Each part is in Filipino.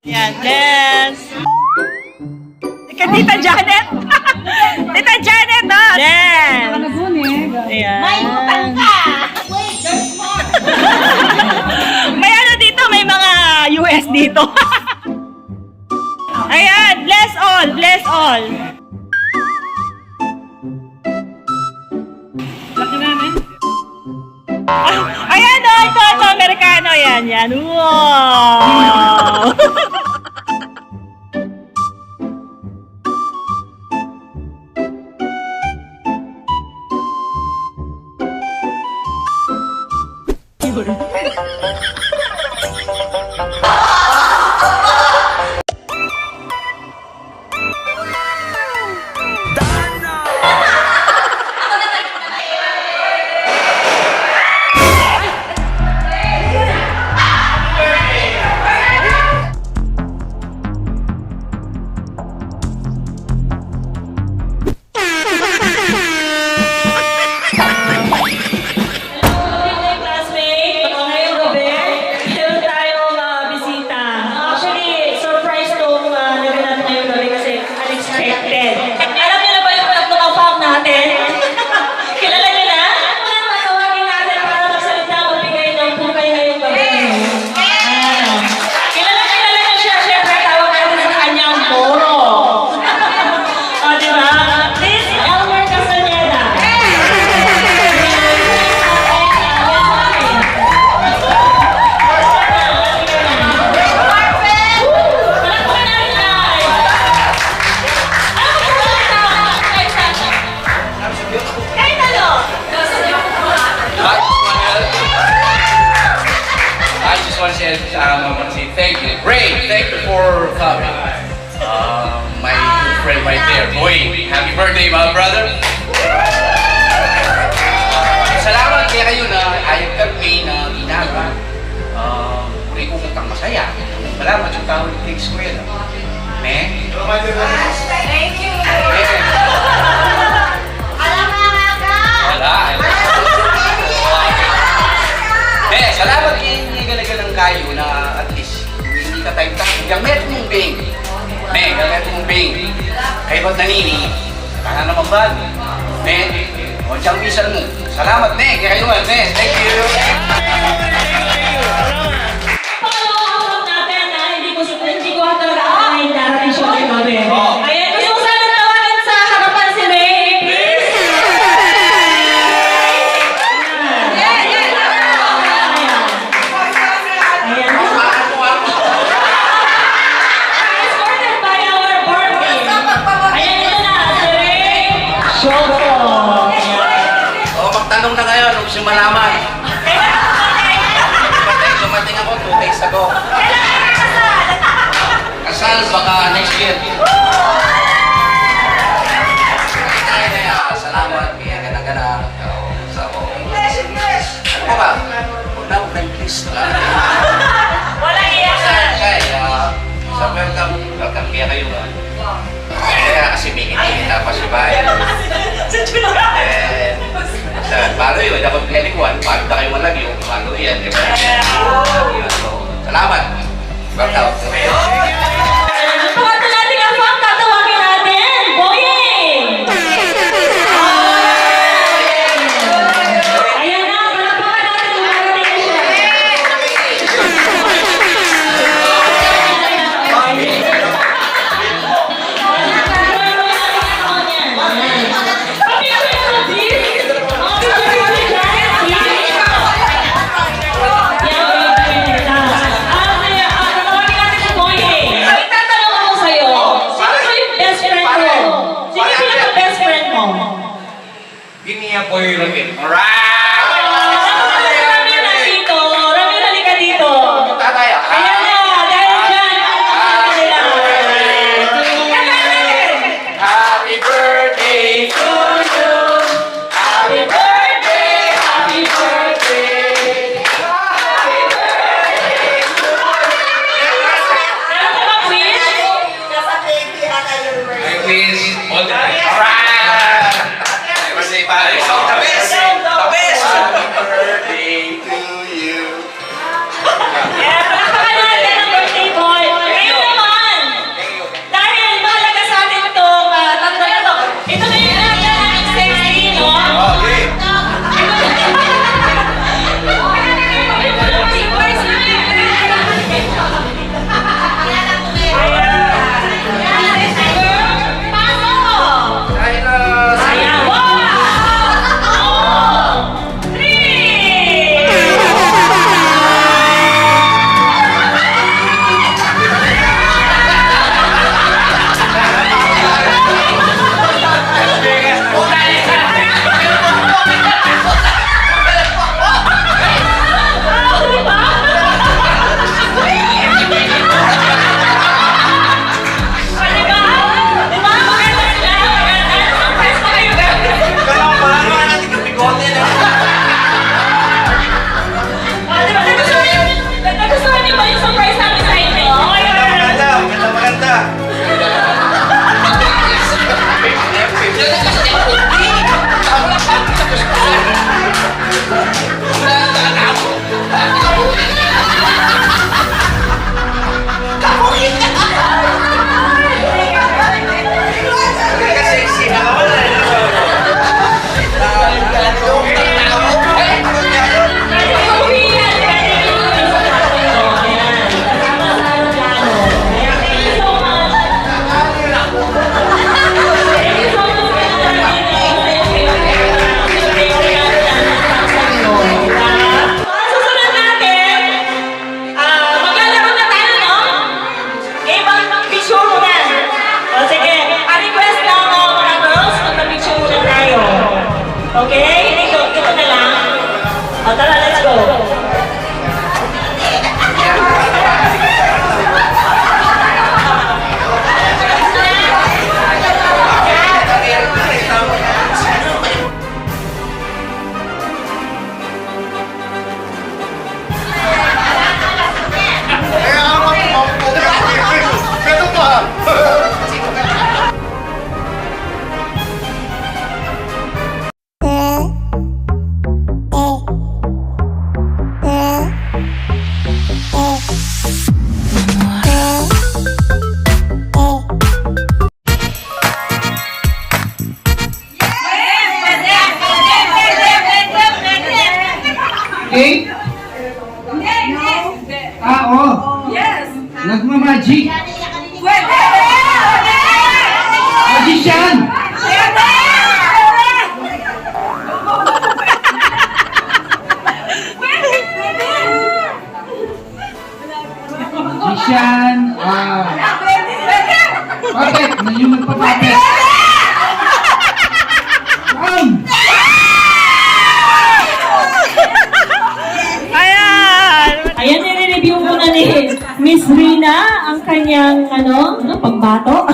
Yan, bless. Ika, Tita Janet. Tita Janet, ha? Bless. Ayan. May utang ka! Wait, there's more! May ano dito, may mga US dito. Ayan, bless all, bless all. Laki namin. Ayan o, ito, Amerikano, yan, yan. Wow! Thank you. Great. Thank you for coming. My friend right there. Boy, happy birthday, my brother. Salamat kaya kayo na ayaw kami na ginagawa. Uli kong utang masaya. Salamat yung tao ng Tig Eskwela. Ne? Thank you! Alam na nga ka! Wala. Salamat kaya ganagalang kayo na at least hindi ka tayo takot. Gamit mong bing. Gamit mong bing. Kayo ba't nanini? Kaya naman ba? O siyang bisan mo. Salamat, kaya kayo nga, Thank you. Pangalawang natin na hindi ko talaga akayin darating siya kay Mabe. Ayan, gusto ko sana tawagan sa harapan si May, please. Escorted by our party. Ayan, ito na, si Ray Shogo. Magtanong na ngayon, huwag siya malaman. Dumating ako 2 days ago. Kasal, baka next year. Salamat, kaya gana-gana. Ano ba? Huwag na, please. Wala iyakan. Sa welcome kaya kayo ba? Kaya kasi may kita pa si Bayan. Bago yun, dapat pinalikuan. Bago na kayo malagyo, bago yan. Salamat. Welcome. Pangatlo natin ang pang tatawagin natin, Boying! Ayan na, palapakan natin yung marating siya. Tawagin natin si Boying. Magic. Magician. Magician. Puppet. Yung nagpa-puppet. Ayan, nire-review muna ni Miss Rina ang kanyang, pambato.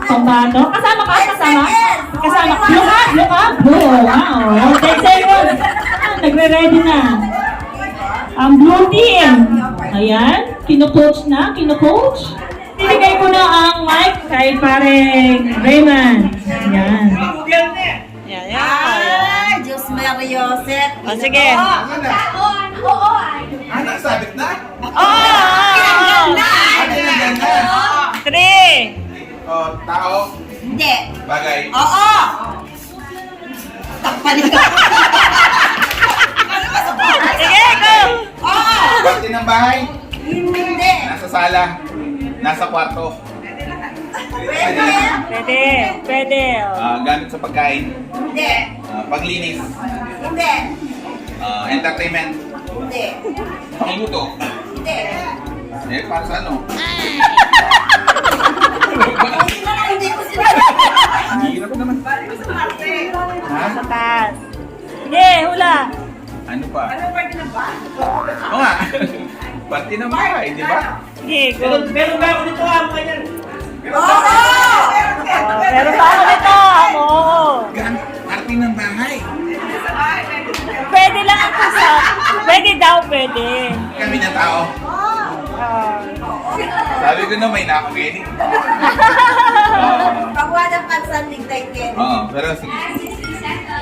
Pambato. Kasama ka? Kasama? Kasama. Look up! Look up! Oh, wow. 10 seconds. Nagre-ready na. Ang blue team. Ayan. Kino-coach na. Kino-coach. Tinigay ko na ang mic kay pareng Raymond. Ayan. Ay, Diyos Mario, set. O, sige. Sabit na? Pinaganda. Three. Tao, Hindi. bagay, Oo. Takpan ka. Sige, go. Oo. parte ng bahay, Hindi. nasa sala, nasa kwarto, Pwede. Pwede. Pwede. gamit sa pagkain, Hindi. paglinis, Hindi. entertainment, Hindi. pangluto. Hindi. Para sa ano? Hindi ko sinabi. Hirap naman. Ha? Sa taas. Sige, hula. Ano pa? Oo nga. Parte ng bahay, di ba? Sige, go. Meron ba ako dito ang ganyan? Oo. Pero pa ako nito. Oo. Parte ng bahay. Pwede lang ang kusap. Pwede daw, pwede. Kami ng tao. Sabi ko na may nakakini. Pagwa ng pansandig tayo. Oo, pero sige.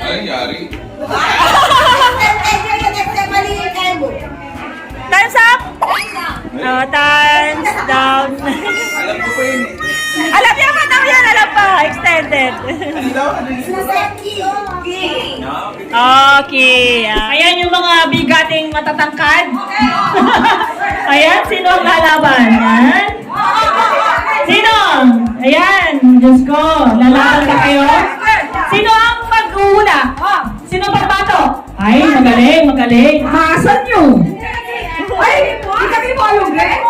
Ay, yari. Malihin kayo mo. Time's up. Time's down. Alam ko pa yun eh. Alam niya pa daw yan. Alam pa. Extended. Ano daw? Ano yun? Okay. Ayan yung mga bigating matatangkad. Ayan, sino ang lalaban? Ayan. Sino? Ayan, Diyos ko. Lalaban ka kayo? Sino ang mag-uhula? Sino ang pagbato? Ay, magaling, magaling. Maasan nyo? Ay, di kami mo yung green?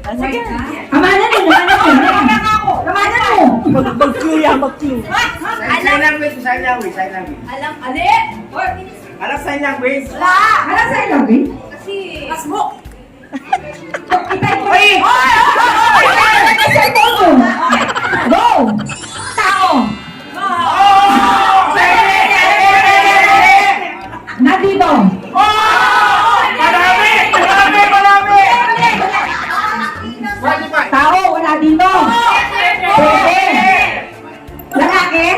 Sige. Kamanan mo, kamanan mo. Kamanan mo. Mag-clue. Sign language, sign language, sign language. Alam, ali? Alam sign language? Ano sa ilagay? Kasi, kasmo. Ay! Go! Tao! Nandito! Marami! Tao, wala dito! Pwede! Lalaki?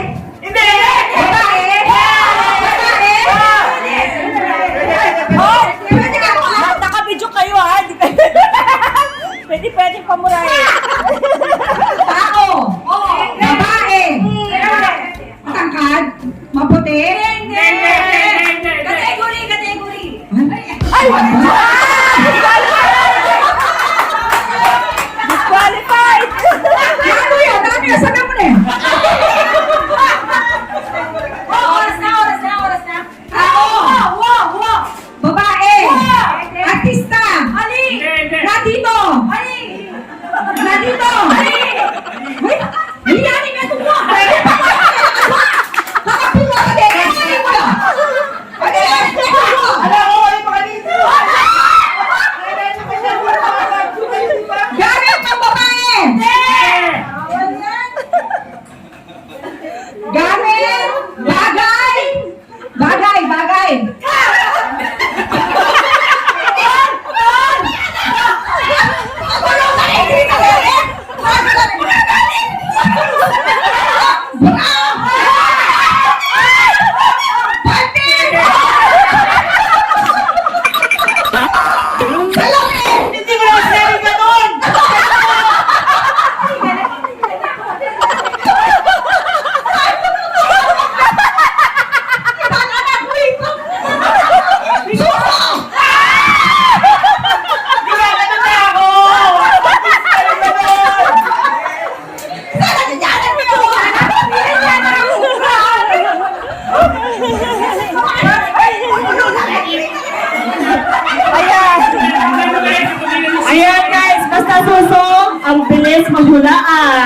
Hindi! Babae? Babae? Oh! Nakabidyo ka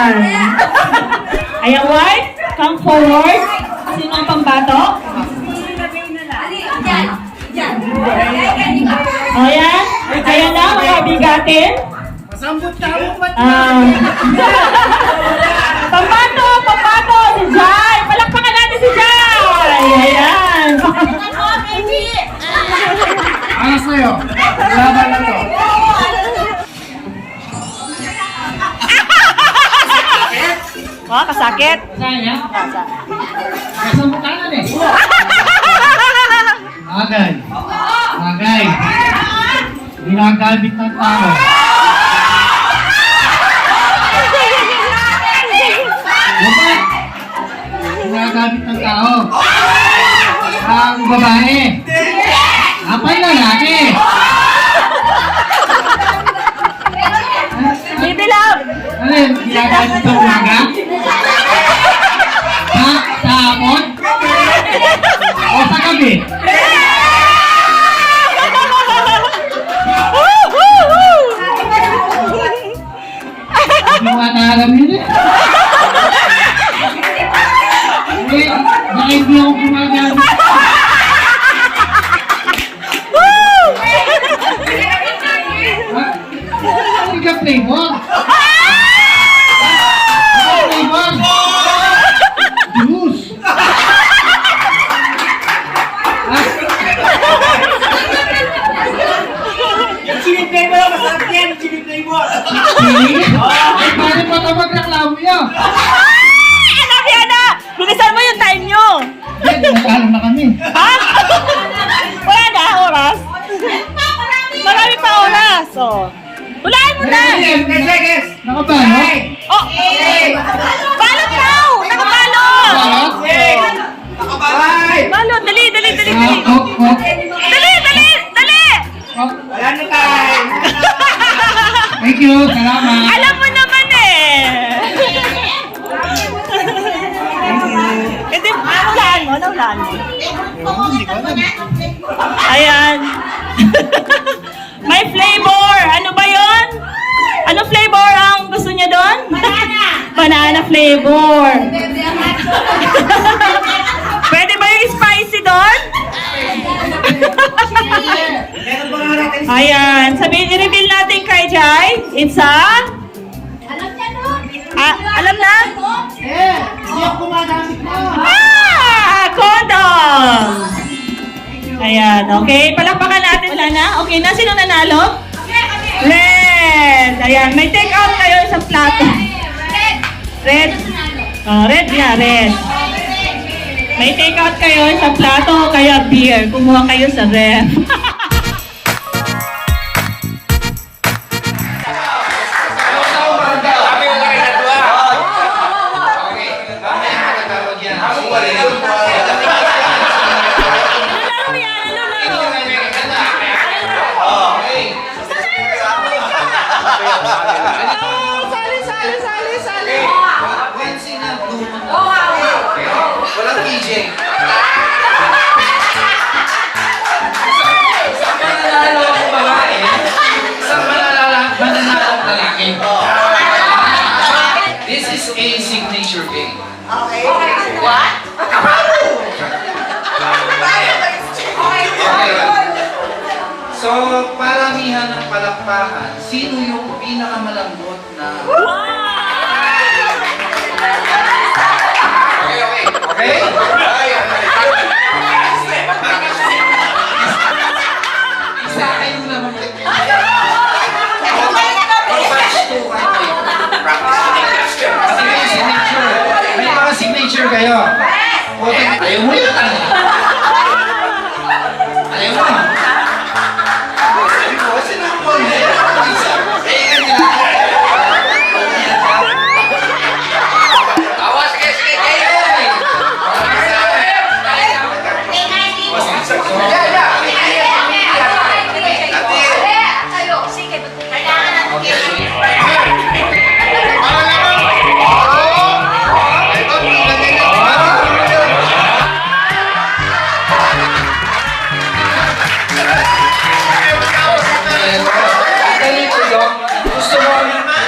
Ayan. Ayan, white. Come forward. Sino ang pambato? O yan. Ayan na, mga bigatin. Masambot ka mo pa. Pambato, pambato. Si Jai. Palakpakan natin si Jai. Ayan. Ano sa'yo? Laban na to. Kasakit. Kaya? Kasambukanan eh. Agay. Agay. Ginagamit ng tao. Diba? Ginagamit ng tao. Ang babae. Apay lalaki. Baby love. Ano yun? Ginagamit ng umaga? Ha? Sa hapon? O sa gabi? Hindi mo ata alam yun eh. Eh, baka hindi ako gumagamit. Ha? Hindi ka flavor? Flavor? Juice? Ha? Yung chili flavor, masarap yan. Yung chili flavor. Chili? Ay, paano pa ito magreklamo yun? Anak yan na! Bilisan mo yung time nyo! Eh, nagkaroon na kami. Ha? Wala na oras? Marami pa oras. So, hulaan mo na! Guys. Nakabalo? Oh! Balot daw! Nakabalot! Balot? Bye. Balot! Dali, dali, dali, Ah, dali! oh. Dali, dali, dali! Oh, Wala na tayo. thank you, salamat. Alam mo naman eh! Hindi, naulaan mo, naulaan mo. Ayan. May flavor! Ano ba yon? Ano flavor ang gusto niya doon? Banana! Banana flavor! Pwede ba yung spicy doon? Meron pa nga natin. Ayan. Sabihin, i-reveal natin kay Jai. It's a... alam na? Eh, hindi ako gumagamit mo. Condom! Ayan, okay. Palakpakan natin, Lana. Okay na, sino nanalo? Red! Ayan, may take out kayo sa plato. Red? Oh, red nga, red. May take out kayo sa plato, kaya beer. Kumuha kayo sa ref. Kami yung nakinadwa. Okay. Kami yung nakinadwa dyan. Ako wala na. Ano yan? Ano? Walang PJ. Isang mananalo akong babae, isang mananalo akong lalaki. This is a signature game. Okay. What? Okay. So, paramihan ng palakpakan, sino yung pinakamalambot na... Okay? Isa kayong naman. Batch 2 kayo. Kasi may signature. May mga signature kayo. Okay, ayaw mo yun. Ayaw mo. Sinamon. Awas, sige, sige, kayo.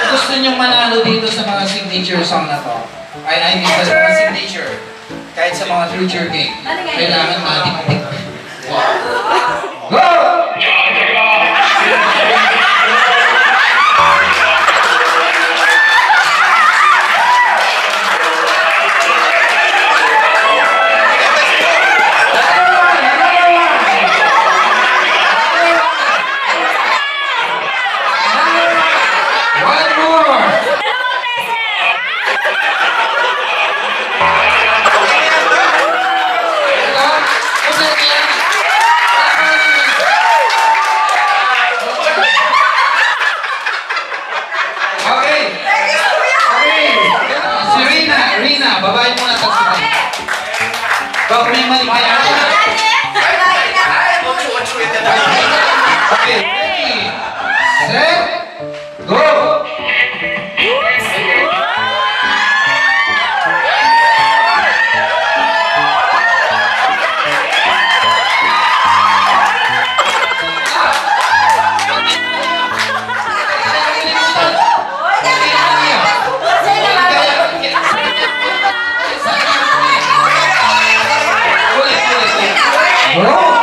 Gusto niyong manalo dito sa mga signature signature song na to. I mean, sa signature. Kahit sa mga future game. Kailangan matik-tik. Go! One more! Okay. Okay. Si Rina, babae muna sa sila. Baka may mali kaya siya. Okay, ready, set, go! Bro!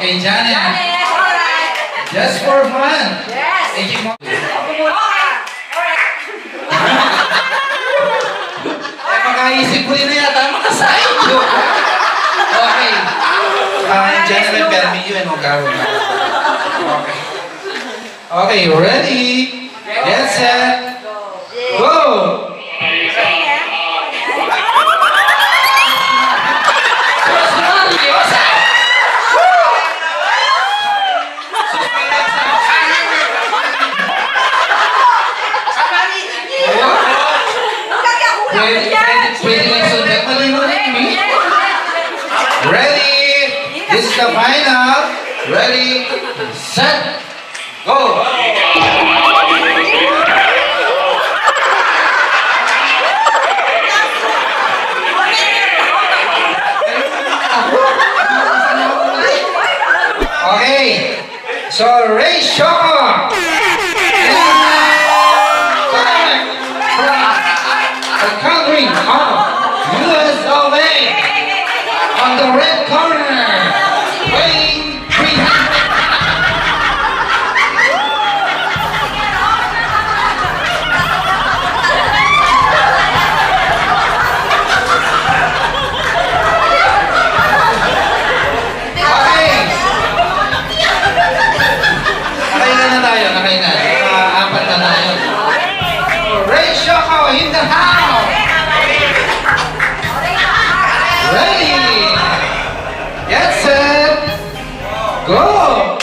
Okay, Janet. Just for fun. Yes. Thank you. Makaisip ko rin na yata ang makasahin ko. Okay. Janet, permi yun. Magkaroon na. Okay. Okay, ready? Get set. Go! Ready? This is the final. Ready? Set. Go. Okay. So raise shot. The country of US of A on the red corner, weighing 300. Okay. Nakain na. Apat na tayo. Ray Shoko in the house. Ready? Get set. Go.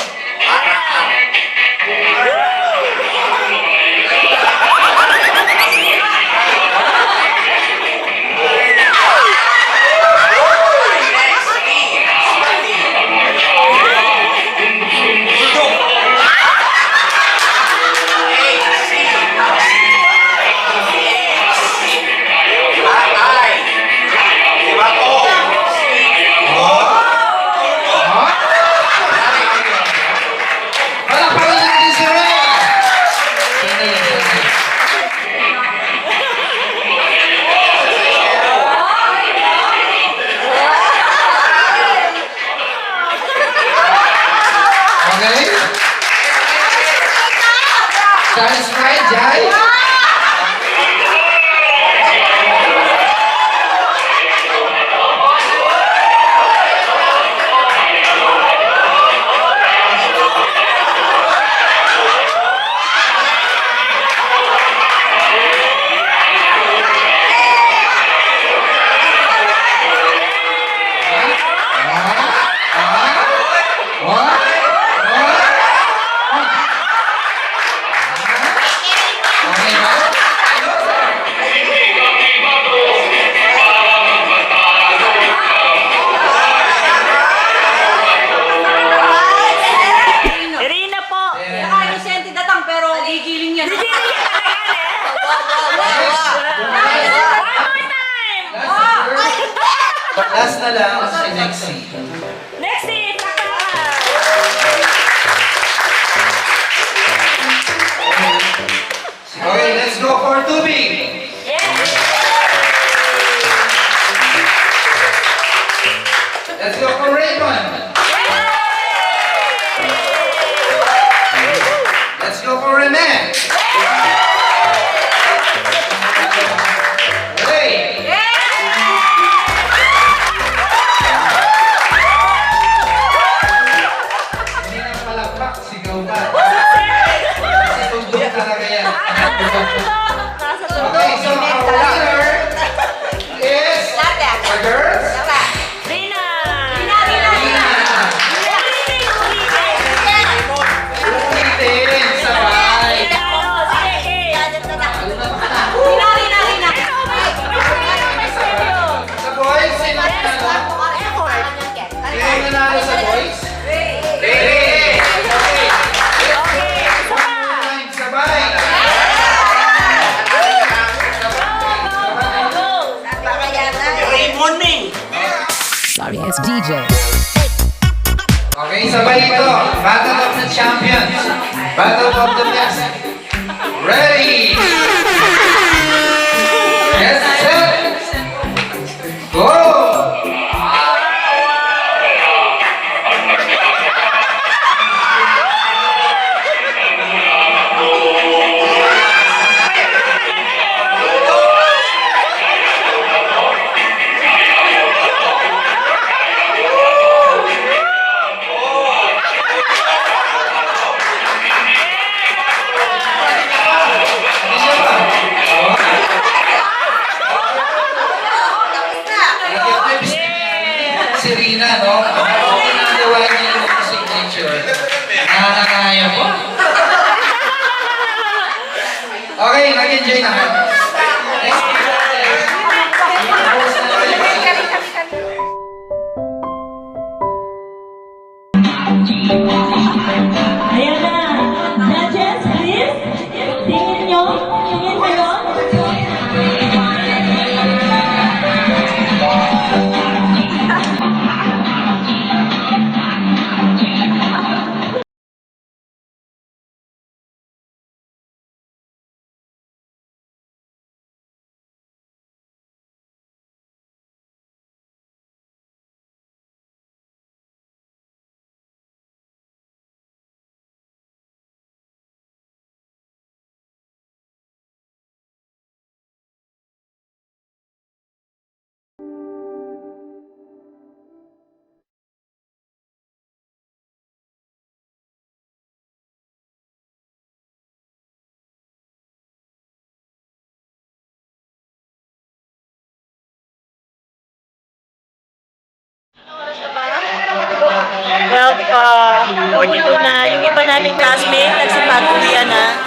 Palakpakan natin si Ray. Okay? Satisfied, Jai? Last na lang si Nexie. Nexie, Okay, let's go for tubig. Let's go for Raymond. Let's go for Rene. Ray. Hindi na palakpak, sigaw ba? Kasi tugtog talaga yan. Okay, so our winner is the girls. Rina! Ulitin, sabay. Sa boys, sino nanalo? Sino nanalo sa boys? Ray! Okay. Sabay. Raymond eh. Sorry, it's DJ. Okay, sabay ito. Battle of the Champions. Battle of the Best. Ready? Yes, set. Go! Isa pa. Si Rina, no? Kung ginagawa niya yung signature, nakakaya po. Okay, nag-enjoy naman. Next page natin. Tapos na natin. Ayan na. Judges, please. Tingin nyo. Tingin kayo. Well, 42 na. Yung iba naming classmate, nagsipag-uwian na.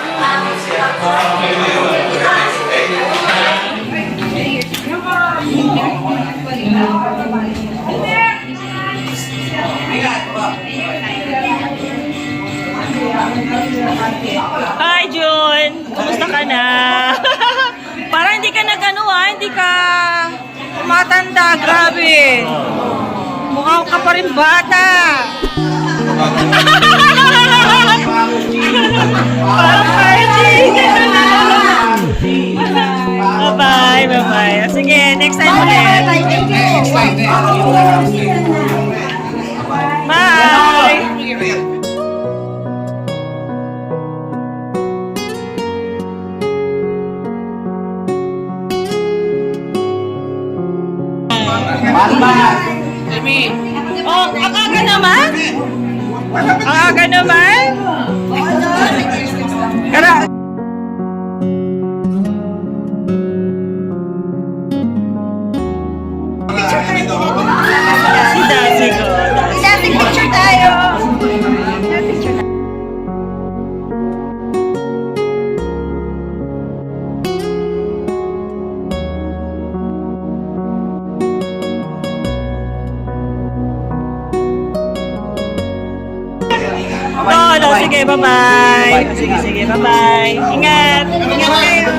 Hi, Jun! Kumusta ka na? Parang hindi ka nag-ano hindi ka matanda. Grabe. Mukha ka pa rin bata. Parang party. Bye-bye, bye-bye. Sige, next time ulit. Bye! Oh, ang aga naman? Ang aga naman? Kara. Si Dazi ko. Picture tayo. No, sige, bye-bye. Sige, bye-bye. Ingat. Ingat kayo.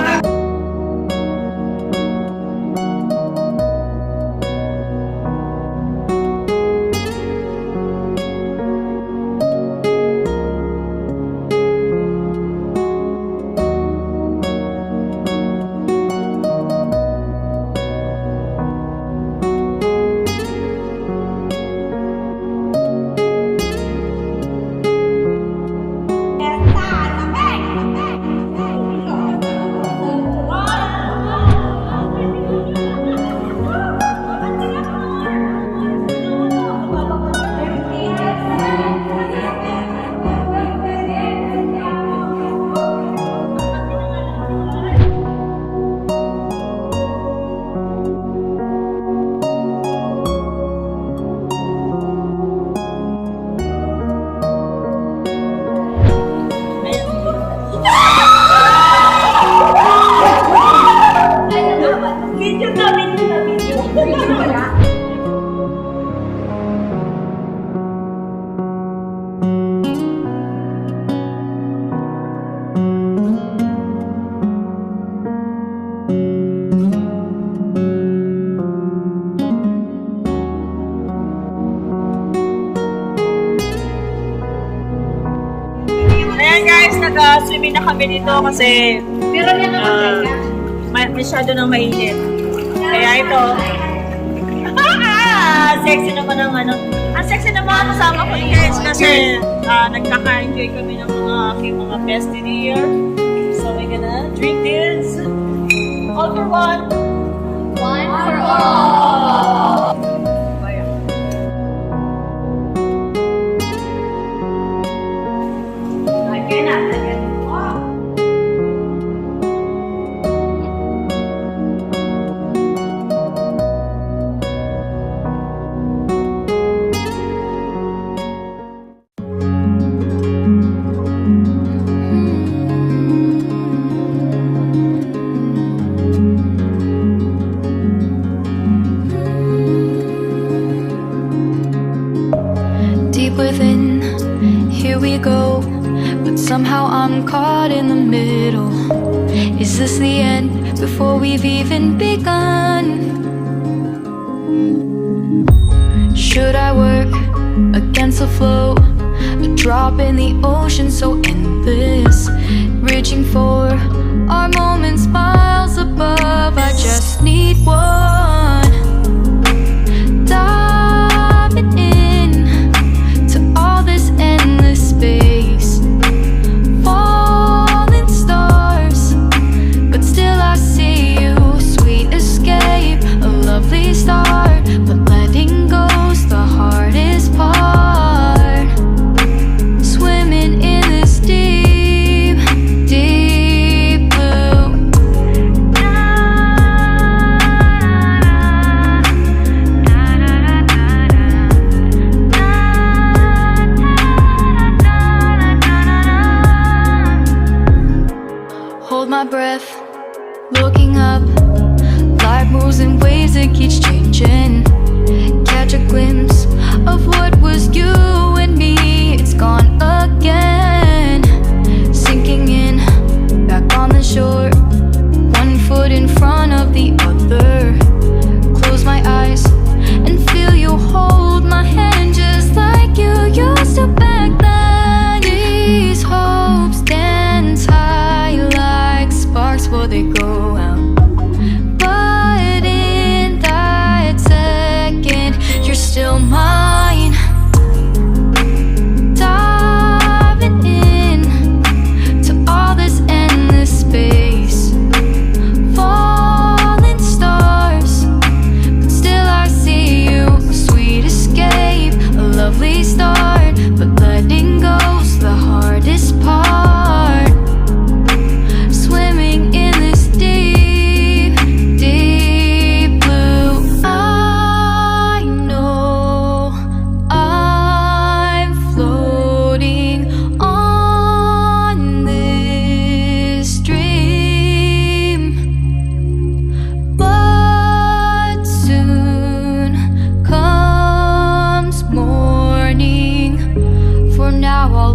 Ayan guys, nag-swimming na kami dito kasi masyado nang mainit. Kaya ito, sexy naman ang ano. Ang sexy naman ang kasama ko guys kasi nagkaka-enjoy kami ng aking mga bestie here. So we're gonna drink this. All for one. One for all. Deep within, here we go. But somehow I'm caught in the middle. Is this the end before we've even begun? Should I work against the flow? A drop in the ocean so endless, reaching for our moments miles above. I just need one. Diving in to all this endless space, falling stars, but still I see you. Sweet escape, a lovely start, but letting go's the hardest part. Swimming in this deep, deep blue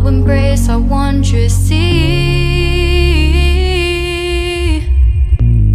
embrace our wondrous sea.